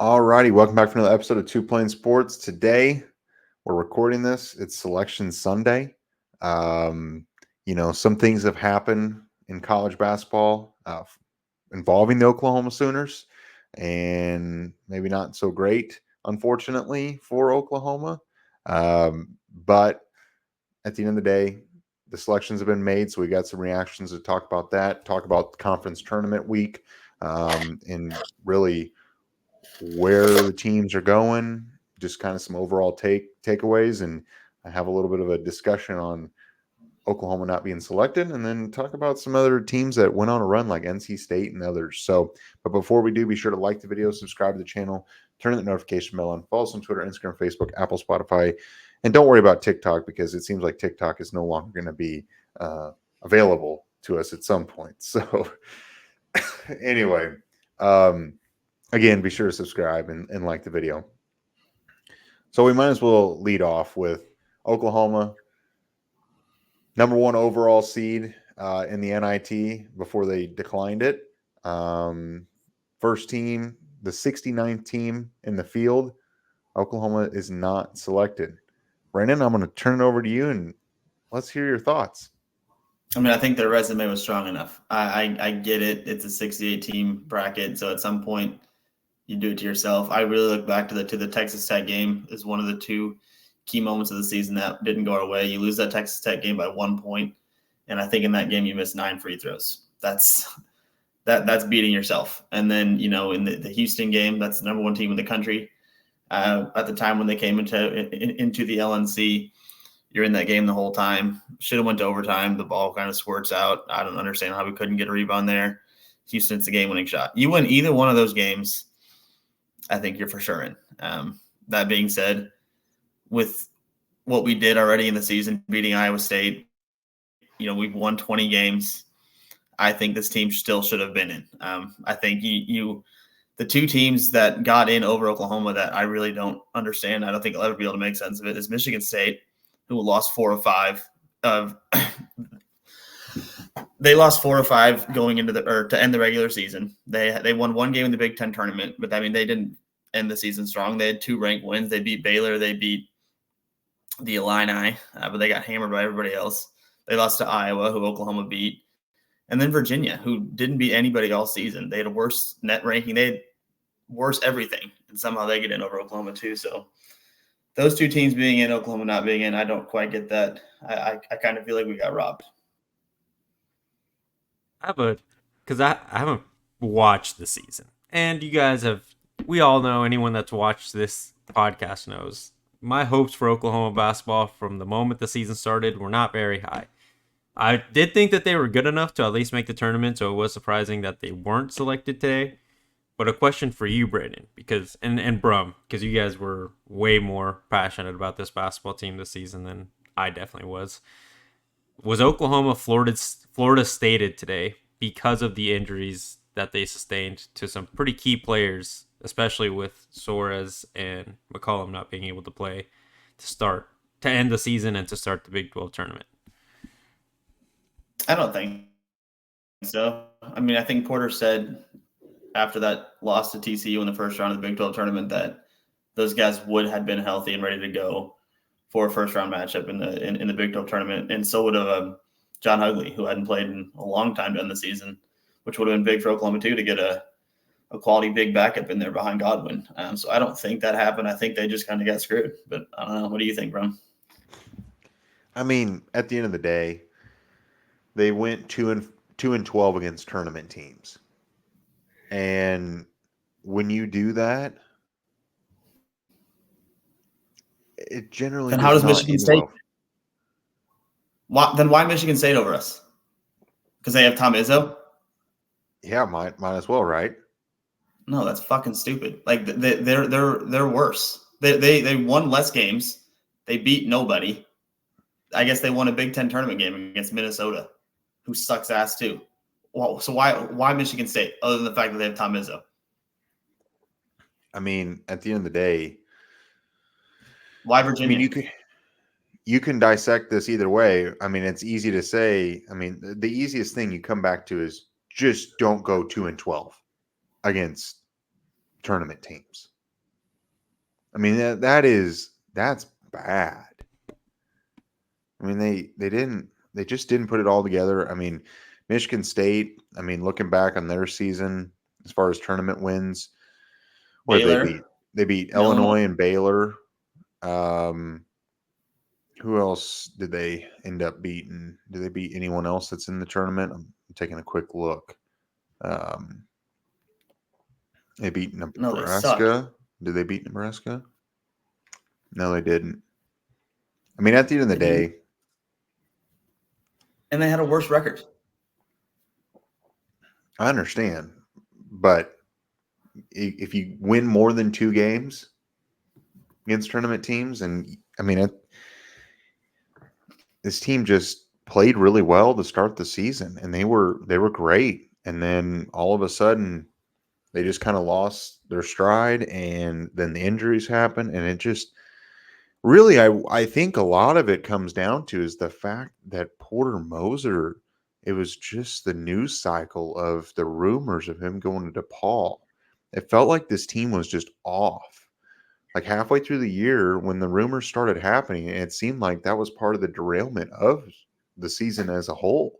All righty, welcome back for another episode of Two Plane Sports. Today, we're recording this. It's Selection Sunday. Some things have happened in college basketball involving the Oklahoma Sooners, and maybe not so great, unfortunately, for Oklahoma. But at the end of the day, the selections have been made, so we got some reactions to talk about that, talk about the conference tournament week, and really where the teams are going, just kind of some overall takeaways, and I have a little bit of a discussion on Oklahoma not being selected, and then talk about some other teams that went on a run like NC State and others. So, but before we do, be sure to like the video, subscribe to the channel, turn the notification bell on, follow us on Twitter, Instagram, Facebook, Apple, Spotify, and don't worry about TikTok because it seems like TikTok is no longer going to be available to us at some point. So, anyway, again, be sure to subscribe and like the video. So we might as well lead off with Oklahoma, number 1 overall seed in the NIT before they declined it. First team, the 69th team in the field. Oklahoma is not selected. Brandon, I'm going to turn it over to you and let's hear your thoughts. I mean, I think their resume was strong enough. I get it. It's a 68 team bracket. So at some point, you do it to yourself. I really look back to the Texas Tech game as one of the two key moments of the season that didn't go our way. You lose that Texas Tech game by 1 point, and I think in that game you missed 9 free throws. That's beating yourself. And then in the Houston game, that's the number 1 team in the country at the time when they came into the LNC. You're in that game the whole time. Should have went to overtime. The ball kind of squirts out. I don't understand how we couldn't get a rebound there. Houston's the game-winning shot. You win either one of those games, I think you're for sure in. That being said, with what we did already in the season, beating Iowa State, we've won 20 games. I think this team still should have been in. I think the two teams that got in over Oklahoma that I really don't understand, I don't think I'll ever be able to make sense of it, is Michigan State, who lost 4 of 5. They lost 4 or 5 going into to end the regular season. They won 1 game in the Big Ten tournament, but I mean they didn't end the season strong. They had 2 ranked wins. They beat Baylor. They beat the Illini, but they got hammered by everybody else. They lost to Iowa, who Oklahoma beat, and then Virginia, who didn't beat anybody all season. They had a worse net ranking. They had worse everything, and somehow they get in over Oklahoma too. So those 2 teams being in, Oklahoma not being in, I don't quite get that. I kind of feel like we got robbed. Because I haven't watched the season, and you guys we all know, anyone that's watched this podcast knows, my hopes for Oklahoma basketball from the moment the season started were not very high. I did think that they were good enough to at least make the tournament, so it was surprising that they weren't selected today. But a question for you, Brandon, and Brum, because you guys were way more passionate about this basketball team this season than I definitely was. Was Oklahoma Florida Stated today because of the injuries that they sustained to some pretty key players, especially with Suarez and McCollum not being able to play to end the season and to start the Big 12 tournament? I don't think so. I mean, I think Porter said after that loss to TCU in the first round of the Big 12 tournament that those guys would have been healthy and ready to go for a first-round matchup in the Big 12 tournament, and so would have John Hugley, who hadn't played in a long time during the season, which would have been big for Oklahoma too to get a quality big backup in there behind Godwin. So I don't think that happened. I think they just kind of got screwed. But I don't know. What do you think, Brum? I mean, at the end of the day, they went 2-12 against tournament teams, and when you do that, it generally. Then how does Michigan State? Why Michigan State over us? Because they have Tom Izzo? Yeah, might as well, right? No, that's fucking stupid. Like they're worse. They won less games. They beat nobody. I guess they won a Big Ten tournament game against Minnesota, who sucks ass too. Well, so why Michigan State, other than the fact that they have Tom Izzo? I mean, at the end of the day, why Virginia? I mean, you can dissect this either way. I mean, it's easy to say. I mean, the easiest thing you come back to is just don't go 2-12 against tournament teams. I mean, that's bad. I mean, they just didn't put it all together. I mean, Michigan State, I mean, looking back on their season as far as tournament wins, what did they Baylor, beat? They beat Illinois. Illinois and Baylor. Who else did they end up beating? Did they beat anyone else that's in the tournament? I'm taking a quick look. They beat No, they suck. Nebraska. Did they beat Nebraska? No, they didn't. I mean, at the end of the day, And they had a worse record. I understand, but if you win more than 2 games against tournament teams, and I mean, this team just played really well to start the season, and they were great, and then all of a sudden they just kind of lost their stride, and then the injuries happened, and it just really, I think a lot of it comes down to is the fact that Porter Moser, it was just the news cycle of the rumors of him going to DePaul. It felt like this team was just off. Like halfway through the year when the rumors started happening, it seemed like that was part of the derailment of the season as a whole.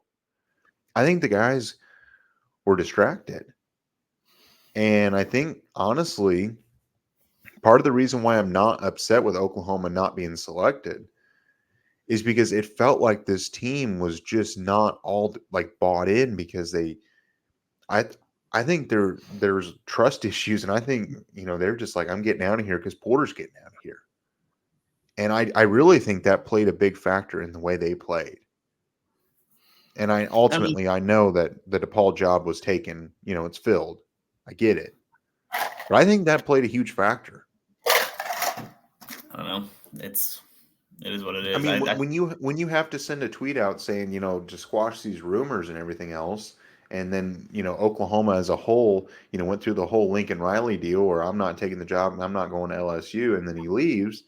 I think the guys were distracted. And I think, honestly, part of the reason why I'm not upset with Oklahoma not being selected is because it felt like this team was just not all like bought in because I I think there's trust issues, and I think they're just like, I'm getting out of here because Porter's getting out of here, and I really think that played a big factor in the way they played. And I know that the DePaul job was taken, it's filled. I get it, but I think that played a huge factor. I don't know. It is what it is. I mean, when you have to send a tweet out saying, to squash these rumors and everything else, and then Oklahoma as a whole, went through the whole Lincoln Riley deal, or I'm not taking the job and I'm not going to LSU, and then he leaves.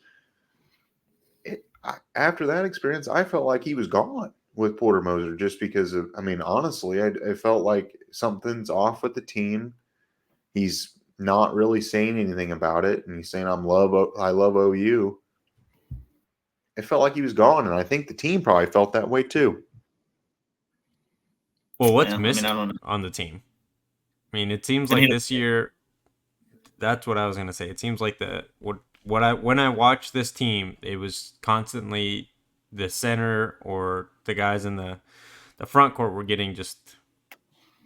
After that experience, I felt like he was gone with Porter Moser just because of. I mean, honestly, I felt like something's off with the team. He's not really saying anything about it, and he's saying, I love OU. It felt like he was gone, and I think the team probably felt that way too. Well, what's missing on the team? I mean, it seems like this year. That's what I was gonna say. It seems like when I watched this team, it was constantly the center or the guys in the front court were getting just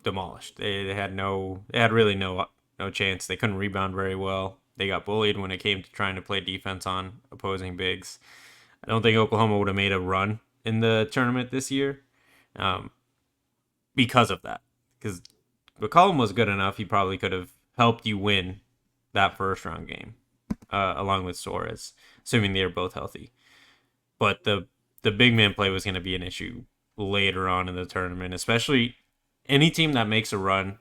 demolished. They had really no chance. They couldn't rebound very well. They got bullied when it came to trying to play defense on opposing bigs. I don't think Oklahoma would have made a run in the tournament this year because of that. Because McCollum was good enough, he probably could have helped you win that first round game along with Suarez, assuming they were both healthy. But the big man play was going to be an issue later on in the tournament, especially any team that makes a run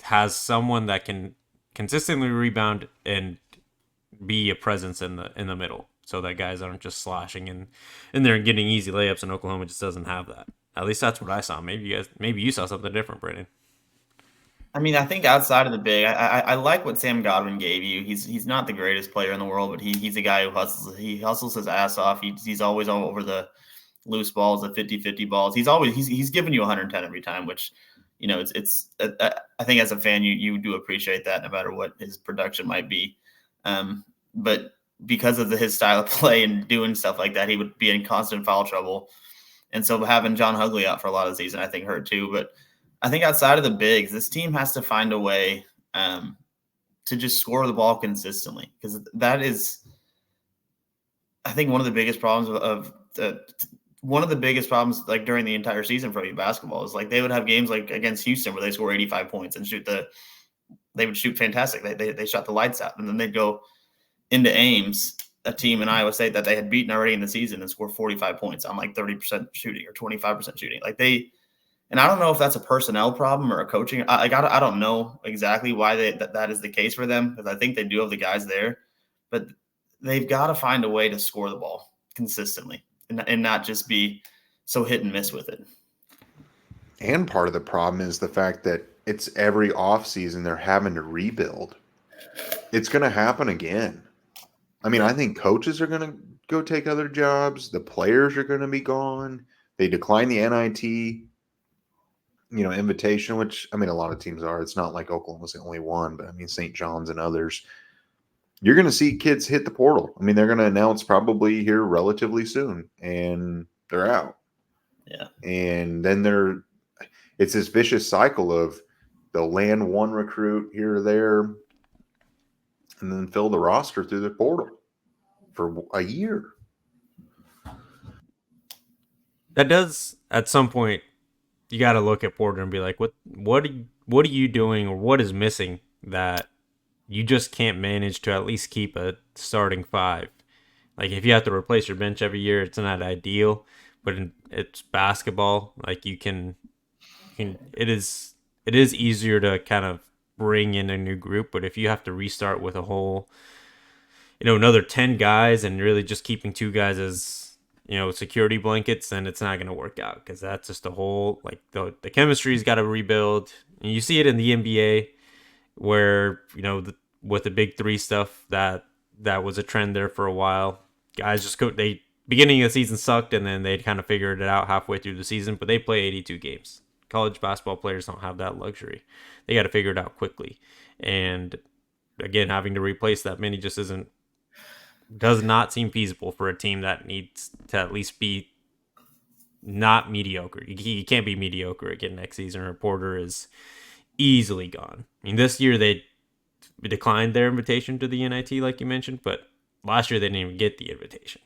has someone that can consistently rebound and be a presence in the middle, so that guys aren't just sloshing in there and getting easy layups, and Oklahoma just doesn't have that. At least that's what I saw. Maybe you saw something different, Brandon. I mean, I think outside of the big, I like what Sam Godwin gave you. He's not the greatest player in the world, but he's a guy who hustles. He hustles his ass off. He's always all over the loose balls, the 50-50 balls. He's giving you 110 every time, which it's I think as a fan you do appreciate that no matter what his production might be. But because of his style of play and doing stuff like that, he would be in constant foul trouble. And so having John Hugley out for a lot of the season, I think hurt too. But I think outside of the bigs, this team has to find a way to just score the ball consistently, because that is, I think, one of the biggest problems like during the entire season for OU basketball is like they would have games like against Houston where they score 85 points and they would shoot fantastic. They shot the lights out, and then they'd go into Ames, a team in Iowa State that they had beaten already in the season, and score 45 points on like 30% shooting or 25% shooting. And I don't know if that's a personnel problem or a coaching. I don't know exactly why that is the case for them, because I think they do have the guys there, but they've got to find a way to score the ball consistently and not just be so hit and miss with it. And part of the problem is the fact that it's every offseason they're having to rebuild. It's going to happen again. I mean, I think coaches are going to go take other jobs. The players are going to be gone. They decline the NIT, invitation, which, I mean, a lot of teams are. It's not like Oklahoma's the only one, but I mean, St. John's and others. You're going to see kids hit the portal. I mean, they're going to announce probably here relatively soon, and they're out. Yeah. And then it's this vicious cycle of they'll land one recruit here or there and then fill the roster through the portal for a year. That does, at some point, you got to look at Porter and be like, what are you doing, or what is missing that you just can't manage to at least keep a starting five? Like, if you have to replace your bench every year, it's not ideal, but it's basketball. Like, it is easier to kind of bring in a new group, but if you have to restart with a whole, another 10 guys and really just keeping 2 guys as, security blankets, then it's not going to work out, because that's just a whole, like, the chemistry's got to rebuild. And you see it in the NBA where, with the big 3 stuff, that was a trend there for a while. Guys just beginning of the season sucked, and then they'd kind of figured it out halfway through the season, but they play 82 games. College basketball players don't have that luxury. They got to figure it out quickly. And again, having to replace that many just does not seem feasible for a team that needs to at least be not mediocre. You can't be mediocre again next season. Porter is easily gone. I mean, this year they declined their invitation to the NIT, like you mentioned, but last year they didn't even get the invitation.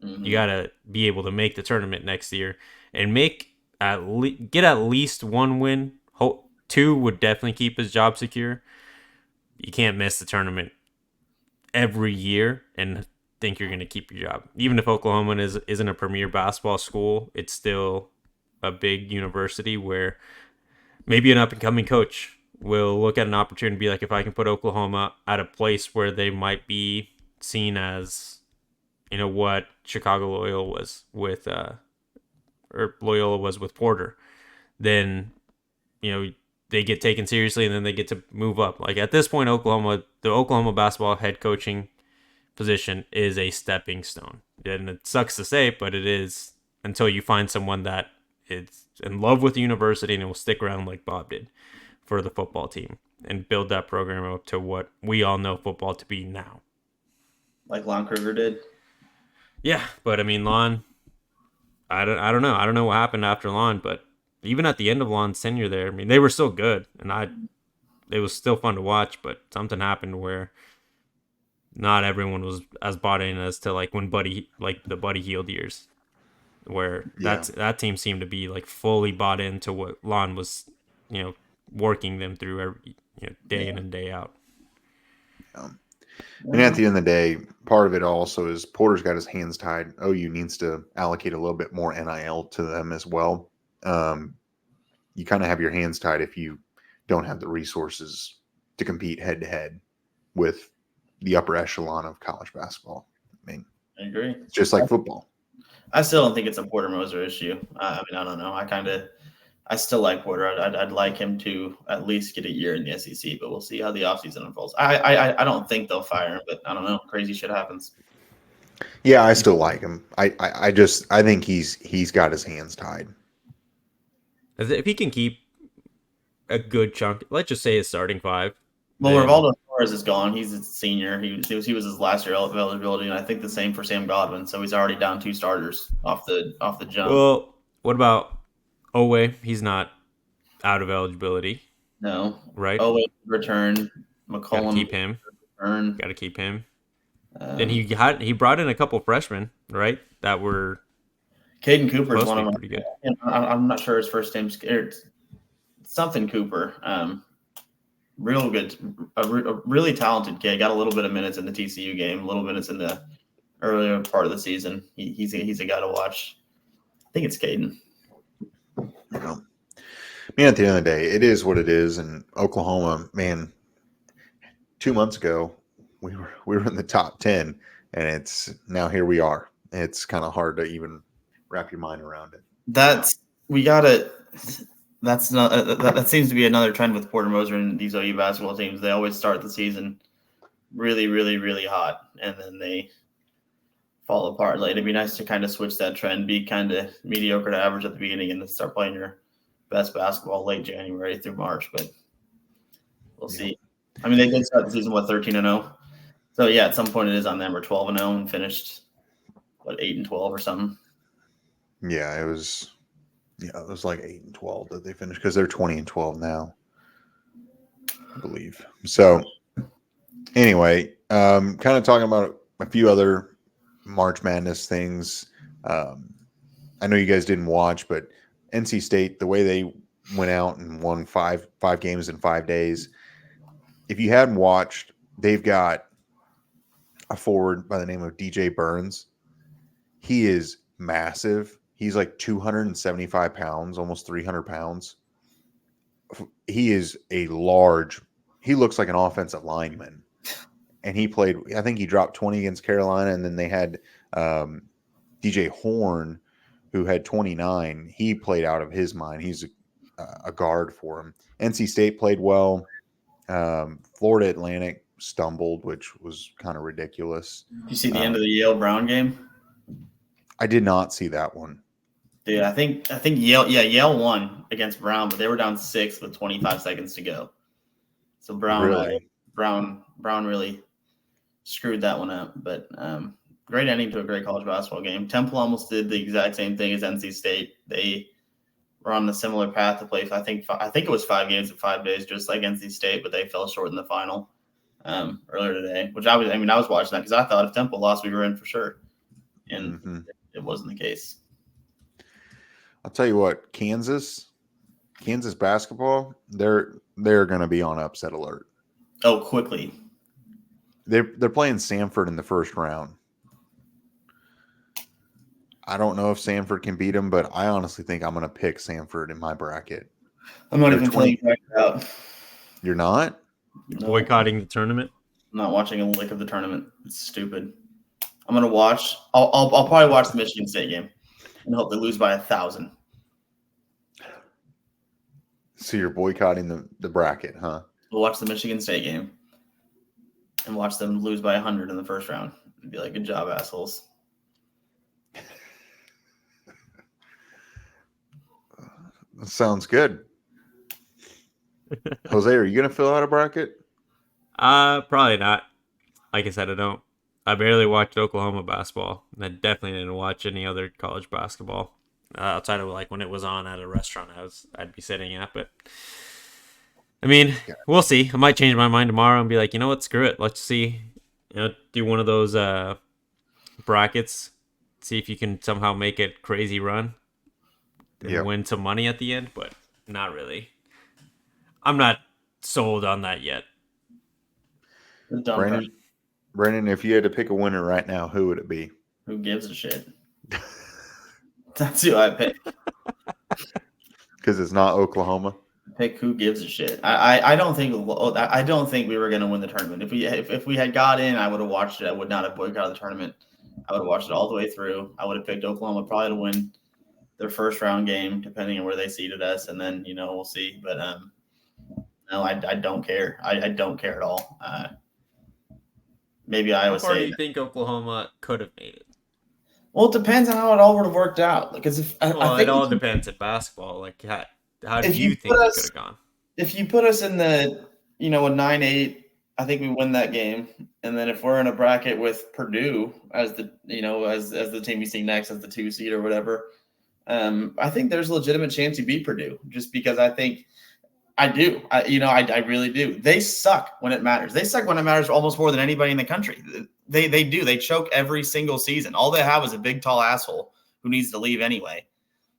Mm-hmm. You got to be able to make the tournament next year and get at least 1 win. 2 would definitely keep his job secure. You can't miss the tournament every year and think you're going to keep your job. Even if Oklahoma isn't a premier basketball school, it's still a big university where maybe an up-and-coming coach will look at an opportunity and be like, if I can put Oklahoma at a place where they might be seen as, what Chicago Loyola was with Porter, then, they get taken seriously, and then they get to move up. Like, at this point, the Oklahoma basketball head coaching position is a stepping stone. And it sucks to say, but it is, until you find someone that is in love with the university and will stick around like Bob did for the football team and build that program up to what we all know football to be now. Like Lon Kruger did? Yeah, but I mean, Lon, I don't know. I don't know what happened after Lon, but even at the end of Lon's tenure there, I mean, they were still good, and it was still fun to watch, but something happened where not everyone was as bought in as to like when the Buddy Hield years, where that team seemed to be like fully bought into what Lon was, working them through every day in and day out. And at the end of the day, part of it also is Porter's got his hands tied. OU needs to allocate a little bit more NIL to them as well. You kind of have your hands tied if you don't have the resources to compete head to head with the upper echelon of college basketball. I mean, I agree. It's just like football. I still don't think it's a Porter Moser issue. I don't know. I still like Porter. I'd like him to at least get a year in the SEC, but we'll see how the offseason unfolds. I don't think they'll fire him, but I don't know. Crazy shit happens. Yeah, I still like him. I think he's got his hands tied. If he can keep a good chunk, let's just say his starting 5. Well, Rivaldo Torres is gone. He's a senior. He was his last year of eligibility, and I think the same for Sam Godwin. So he's already down 2 starters off the jump. Well, what about Owe? He's not out of eligibility. No. Right? Owe return. McCollum. Gotta keep him. Gotta keep him. Then he brought in a couple freshmen, right? That were Caden Cooper is one of them. Pretty good. I'm not sure his first name's something Cooper. Real good, a really talented kid. Got a little bit of minutes in the TCU game, a little minutes in the earlier part of the season. He's a guy to watch. I think it's Caden. I mean, at the end of the day, it is what it is. And Oklahoma, man, 2 months ago, we were in the top 10, and here we are. It's kind of hard to even wrap your mind around it. That seems to be another trend with Porter Moser and these OU basketball teams. They always start the season really, really, really hot, and then they fall apart. Like, it'd be nice to kind of switch that trend, be kind of mediocre to average at the beginning, and then start playing your best basketball late January through March. But we'll see. I mean, they did start the season 13-0. So yeah, at some point it is on them. We're 12-0 and finished 8-12 or something. Yeah, it was like 8-12 that they finished because they're 20-12 now, I believe. So anyway, kind of talking about a few other March Madness things. I know you guys didn't watch, but NC State, the way they went out and won five games in 5 days. If you hadn't watched, they've got a forward by the name of DJ Burns. He is massive. He's like 275 pounds, almost 300 pounds. He is he looks like an offensive lineman. And he played, I think he dropped 20 against Carolina. And then they had DJ Horn, who had 29. He played out of his mind. He's a guard for him. NC State played well. Florida Atlantic stumbled, which was kind of ridiculous. Did you see the end of the Yale Brown game? I did not see that one. Dude, I think Yale won against Brown, but they were down 6 with 25 seconds to go. So Brown really screwed that one up. But great ending to a great college basketball game. Temple almost did the exact same thing as NC State. They were on the similar path to play. I think it was 5 games in 5 days, just like NC State, but they fell short in the final earlier today. Which I was watching that because I thought if Temple lost, we were in for sure, and it wasn't the case. I'll tell you what, Kansas basketball, they're going to be on upset alert. Oh, quickly. They're playing Samford in the first round. I don't know if Samford can beat them, but I honestly think I'm going to pick Samford in my bracket. I'm not even playing out. You're not? No. Boycotting the tournament? I'm not watching a lick of the tournament. It's stupid. I'm going to watch. I'll probably watch the Michigan State game and hope they lose by 1,000. So you're boycotting the bracket, huh? We'll watch the Michigan State game and watch them lose by 100 in the first round. It'd be like, good job, assholes. That sounds good. Jose, are you going to fill out a bracket? Probably not. Like I said, I barely watched Oklahoma basketball. And I definitely didn't watch any other college basketball outside of like when it was on at a restaurant I'd be sitting at. But I mean, we'll see. I might change my mind tomorrow and be like, you know what, screw it. Let's see. Do one of those brackets. See if you can somehow make it crazy run and win some money at the end. But not really. I'm not sold on that yet. Brandon, if you had to pick a winner right now, who would it be? Who gives a shit? That's who I pick. Because it's not Oklahoma. Pick who gives a shit. I don't think we were going to win the tournament. If we had got in, I would have watched it. I would not have boycotted the tournament. I would have watched it all the way through. I would have picked Oklahoma probably to win their first round game, depending on where they seeded us, and then we'll see. But no, I don't care. I don't care at all. Maybe Iowa State. How far do you think Oklahoma could have made it? Well, it depends on how it all would have worked out. Because it all depends at basketball. Like, how do you think it could have gone? If you put us in the, a 9-8, I think we win that game. And then if we're in a bracket with Purdue as the, as the team you see next as the 2 seed or whatever, I think there's a legitimate chance you beat Purdue. Just because I think I do. I really do. They suck when it matters. They suck when it matters almost more than anybody in the country. They do. They choke every single season. All they have is a big, tall asshole who needs to leave anyway.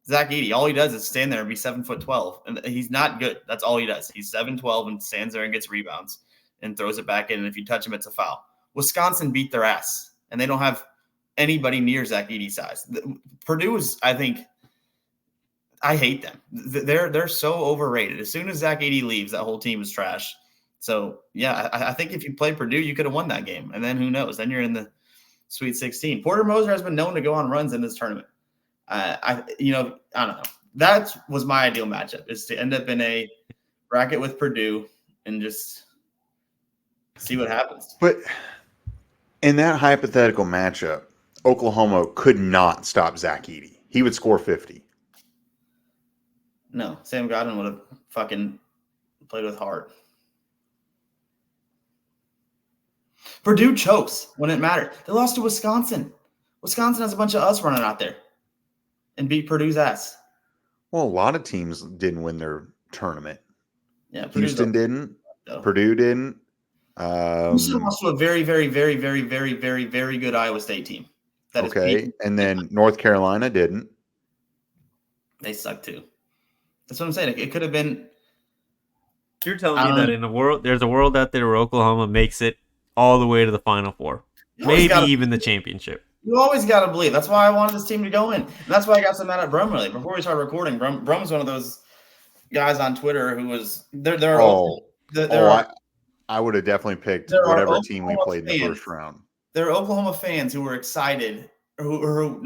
Zach Edey, all he does is stand there and be 7'12", and he's not good. That's all he does. He's 7'12" and stands there and gets rebounds and throws it back in. And if you touch him, it's a foul. Wisconsin beat their ass, and they don't have anybody near Zach Edey's size. Purdue is, I think. I hate them. They're so overrated. As soon as Zach Edey leaves, that whole team is trash. So, yeah, I think if you played Purdue, you could have won that game. And then who knows? Then you're in the Sweet 16. Porter Moser has been known to go on runs in this tournament. I don't know. That was my ideal matchup, is to end up in a bracket with Purdue and just See what happens. But in that hypothetical matchup, Oklahoma could not stop Zach Edey. He would score 50. No, Sam Godwin would have fucking played with heart. Purdue chokes when it mattered. They lost to Wisconsin. Wisconsin has a bunch of us running out there and beat Purdue's ass. Well, a lot of teams didn't win their tournament. Yeah, Houston didn't. though. Purdue didn't. Houston lost to a very, very, very, very, very, very, very good Iowa State team. Okay, and then North Carolina didn't. They suck too. That's what I'm saying. It could have been. You're telling me that in a world, there's a world out there where Oklahoma makes it all the way to the Final Four, maybe even the championship. You always got to believe. That's why I wanted this team to go in. And that's why I got so mad at Brum early. Before we started recording, Brum's one of those guys on Twitter who was I would have definitely picked whatever team we played in the first round. There are Oklahoma fans who were excited, or who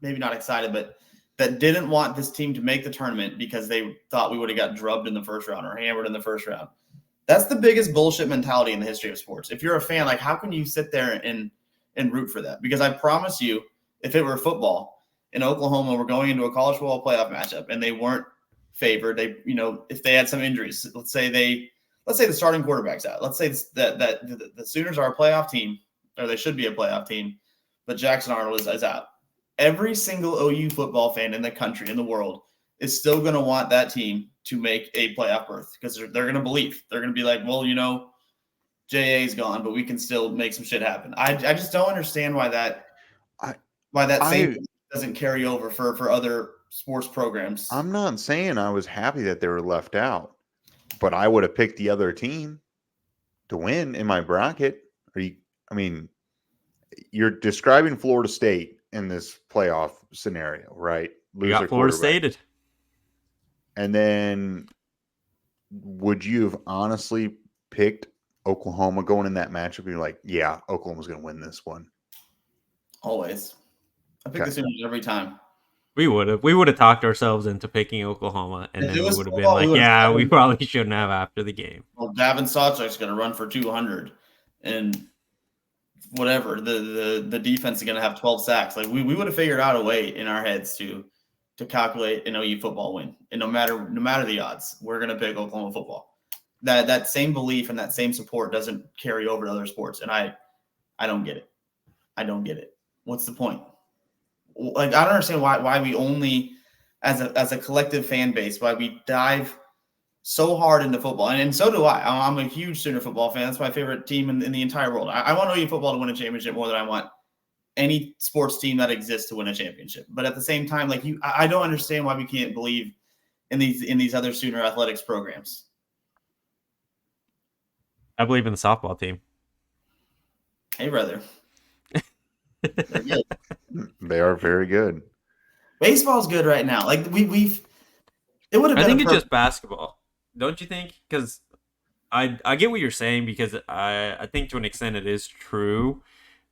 maybe not excited, but that didn't want this team to make the tournament because they thought we would have got drubbed in the first round or hammered in the first round. That's the biggest bullshit mentality in the history of sports. If you're a fan, like, how can you sit there and root for that? Because I promise you, if it were football and Oklahoma were going into a college football playoff matchup and they weren't favored, if they had some injuries, let's say the starting quarterback's out. Let's say that the Sooners are a playoff team, or they should be a playoff team, but Jackson Arnold is out. Every single OU football fan in the country, in the world, is still going to want that team to make a playoff berth because they're going to believe. They're going to be like, well, JA's gone, but we can still make some shit happen. I just don't understand why that same doesn't carry over for other sports programs. I'm not saying I was happy that they were left out, but I would have picked the other team to win in my bracket. You're describing Florida State in this playoff scenario, right? We got Florida Stated. And then would you have honestly picked Oklahoma going in that matchup? And you're like, yeah, Oklahoma's going to win this one. Always. I pick the Sooners every time. We would have talked ourselves into picking Oklahoma, and then we would have been like, yeah, we probably shouldn't have after the game. Well, Davin Sawchuk's going to run for 200, and whatever, the defense is going to have 12 sacks. Like, we would have figured out a way in our heads to calculate an OU football win. And no matter the odds, we're going to pick Oklahoma football. That same belief and that same support doesn't carry over to other sports, and I don't get it. I don't get it. What's the point? Like, I don't understand why we only, as a collective fan base, why we dive so hard into football. And so do I. I'm a huge Sooner football fan. That's my favorite team in the entire world. I want OU football to win a championship more than I want any sports team that exists to win a championship. But at the same time, like, I don't understand why we can't believe in these other Sooner athletics programs. I believe in the softball team. Hey, brother. They are very good. Baseball's good right now. Like, it would have been. I think it's just basketball, don't you think? Because I get what you're saying, because I think to an extent it is true.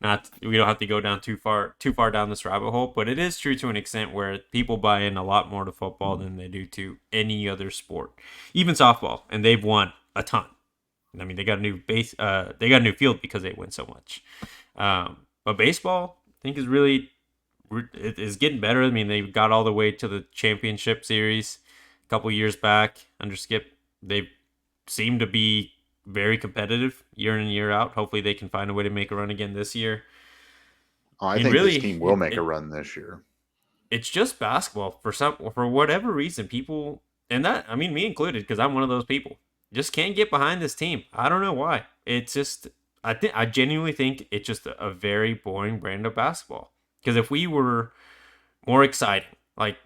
We don't have to go down too far down this rabbit hole, but it is true to an extent where people buy in a lot more to football than they do to any other sport, even softball, and they've won a ton. I mean, they got a new they got a new field because they win so much. But baseball, I think, is getting better. I mean, they got all the way to the championship series a couple years back under Skip. They seem to be very competitive year in and year out. Hopefully they can find a way to make a run again this year. I think this team will make a run this year. It's just basketball for whatever reason. People, and that, I mean, me included, because I'm one of those people, just can't get behind this team. I don't know why. It's just, I genuinely think it's just a very boring brand of basketball. Because if we were more exciting, like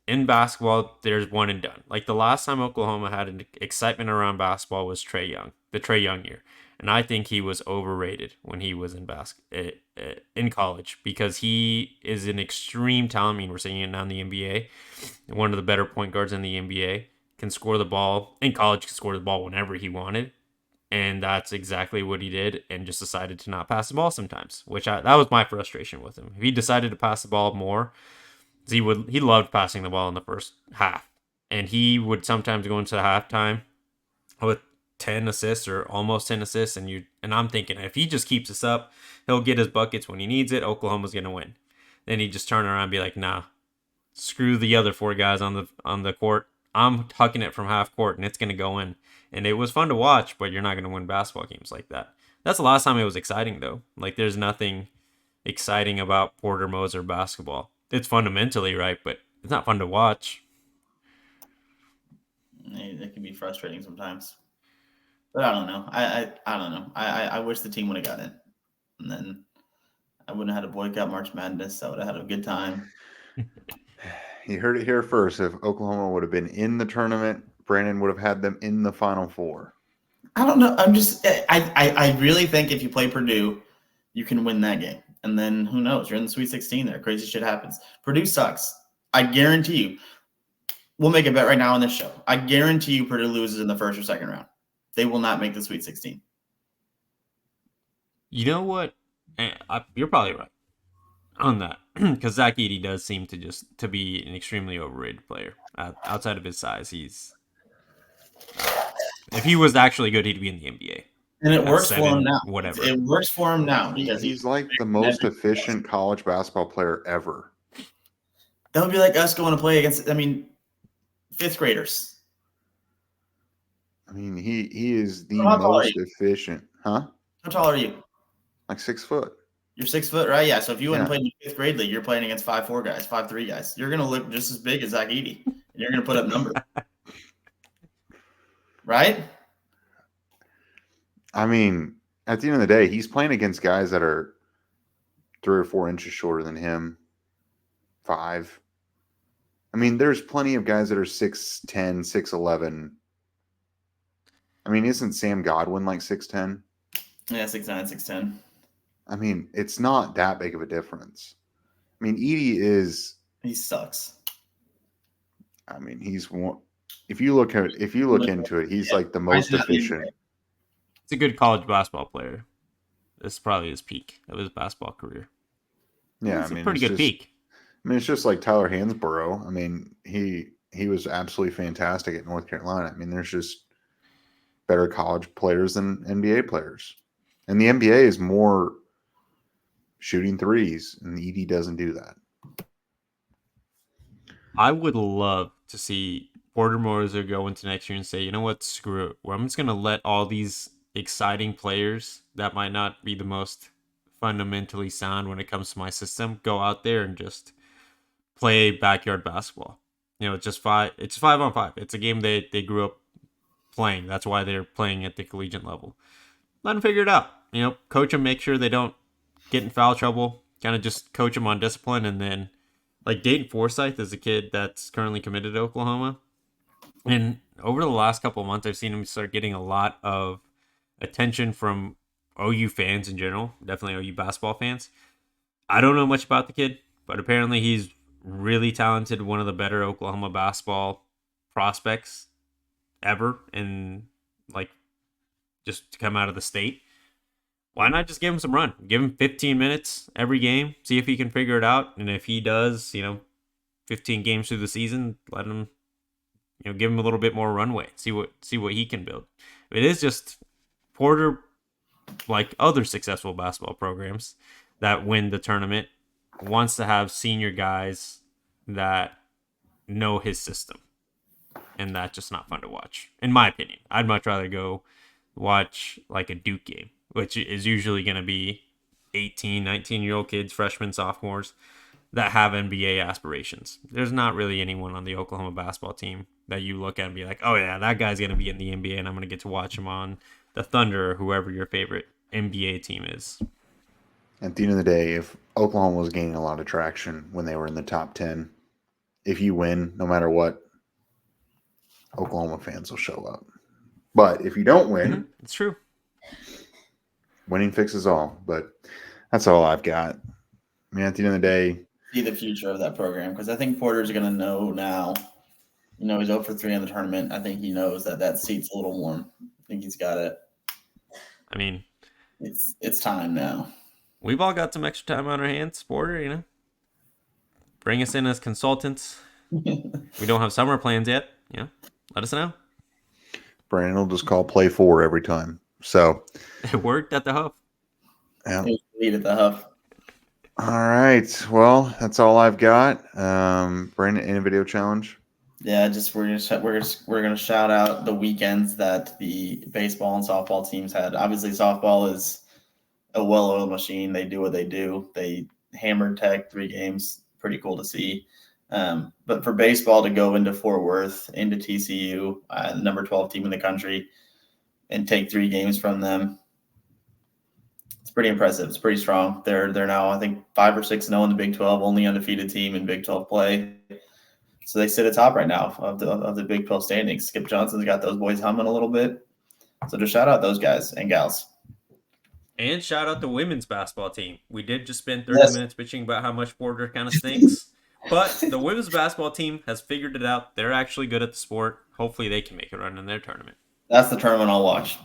in basketball, there's one and done. Like, the last time Oklahoma had an excitement around basketball was Trae Young, the Trae Young year. And I think he was overrated when he was in college, because he is an extreme talent. I mean, we're seeing it now in the NBA. One of the better point guards in the NBA, can score the ball. In college, can score the ball whenever he wanted. And that's exactly what he did, and just decided to not pass the ball sometimes, that was my frustration with him. If he decided to pass the ball more, he loved passing the ball in the first half. And he would sometimes go into the halftime with 10 assists or almost 10 assists, and I'm thinking if he just keeps this up, he'll get his buckets when he needs it. Oklahoma's gonna win. Then he just turn around and be like, nah, screw the other 4 guys on the court. I'm tucking it from half court and it's gonna go in. And it was fun to watch, but you're not gonna win basketball games like that. That's the last time it was exciting though. Like there's nothing exciting about Porter Moser basketball. It's fundamentally right, but it's not fun to watch. It can be frustrating sometimes. But I don't know. I don't know. I wish the team would have got in. And then I wouldn't have had to boycott March Madness. I would have had a good time. You heard it here first. If Oklahoma would have been in the tournament, Brandon would have had them in the Final Four. I don't know. I really think if you play Purdue, you can win that game. And then who knows? You're in the Sweet 16 there. Crazy shit happens. Purdue sucks. I guarantee you. We'll make a bet right now on this show. I guarantee you Purdue loses in the first or second round. They will not make the Sweet 16. You know what? You're probably right on that, because Zach Edey does seem to be an extremely overrated player. Outside of his size, he's if he was actually good, he'd be in the NBA. And it works for him now. Whatever. It works for him now because he's like the most efficient college basketball player ever. That would be like us going to play against, fifth graders. He is the most efficient. Huh? How tall are you? Like 6 foot. You're 6 foot, right? Yeah. So if you went and played in the fifth grade league, you're playing against 5'4" guys, 5'3" guys. You're going to look just as big as Zach Edey. And you're going to put up numbers. Right? At the end of the day, he's playing against guys that are 3 or 4 inches shorter than him. 5. There's plenty of guys that are 6'10", 6'11". Isn't Sam Godwin like 6'10"? Yeah, 6'9", 6'10". It's not that big of a difference. Edey is. He sucks. He's one. If you look into it, he's like the most efficient. He's a good college basketball player. This is probably his peak of his basketball career. Yeah, it's a pretty good peak. It's just like Tyler Hansborough. He was absolutely fantastic at North Carolina. There's just better college players than NBA players. And the NBA is more shooting threes, and the ED doesn't do that. I would love to see Porter Moser go into next year and say, you know what, screw it. I'm just going to let all these exciting players that might not be the most fundamentally sound when it comes to my system go out there and just play backyard basketball. It's 5-on-5. It's a game they grew up playing. That's why they're playing at the collegiate level. Let them figure it out. Coach them, make sure they don't get in foul trouble. Kind of just coach them on discipline. And then, like Dayton Forsyth is a kid that's currently committed to Oklahoma. And over the last couple of months, I've seen him start getting a lot of attention from OU fans in general. Definitely OU basketball fans. I don't know much about the kid, but apparently he's really talented. One of the better Oklahoma basketball prospects ever, and just to come out of the state. Why not just give him some run? Give him 15 minutes every game. See if he can figure it out. And if he does, 15 games through the season, let him, give him a little bit more runway. See what he can build. It is just Porter, like other successful basketball programs that win the tournament, wants to have senior guys that know his system. And that's just not fun to watch, in my opinion. I'd much rather go watch like a Duke game, which is usually going to be 18, 19-year-old kids, freshmen, sophomores, that have NBA aspirations. There's not really anyone on the Oklahoma basketball team that you look at and be like, oh yeah, that guy's going to be in the NBA and I'm going to get to watch him on the Thunder or whoever your favorite NBA team is. At the end of the day, if Oklahoma was gaining a lot of traction when they were in the top 10, if you win, no matter what, Oklahoma fans will show up. But if you don't win, it's true. Winning fixes all. But that's all I've got. At the end of the day, see the future of that program, because I think Porter's going to know now. He's 0 for 3 in the tournament. I think he knows that seat's a little warm. I think he's got it. It's time now. We've all got some extra time on our hands, Porter. Bring us in as consultants. We don't have summer plans yet. Let us know. Brandon will just call play 4 every time. So It worked at the Huff. yeah. Lead at the Huff. All right. Well, that's all I've got. Brandon, any video challenge? Yeah, just we're gonna shout out the weekends that the baseball and softball teams had. Obviously, softball is a well-oiled machine. They do what they do. They hammered Tech 3 games. Pretty cool to see. But for baseball to go into Fort Worth, into TCU, the number 12 team in the country, and take 3 games from them, it's pretty impressive. It's pretty strong. They're now, I think, 5 or 6-0 in the Big 12, only undefeated team in Big 12 play. So they sit atop right now of the Big 12 standings. Skip Johnson's got those boys humming a little bit. So just shout out those guys and gals. And shout out the women's basketball team. We did just spend 30 minutes bitching about how much Porter kind of stinks. But the women's basketball team has figured it out. They're actually good at the sport. Hopefully they can make a run in their tournament. That's the tournament I'll watch.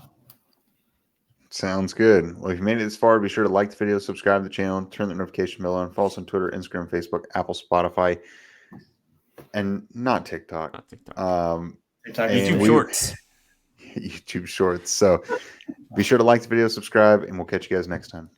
Sounds good. Well, if you made it this far, be sure to like the video, subscribe to the channel, turn the notification bell on, follow us on Twitter, Instagram, Facebook, Apple, Spotify, and not TikTok. Not TikTok. TikTok, YouTube Shorts. YouTube Shorts. So be sure to like the video, subscribe, and we'll catch you guys next time.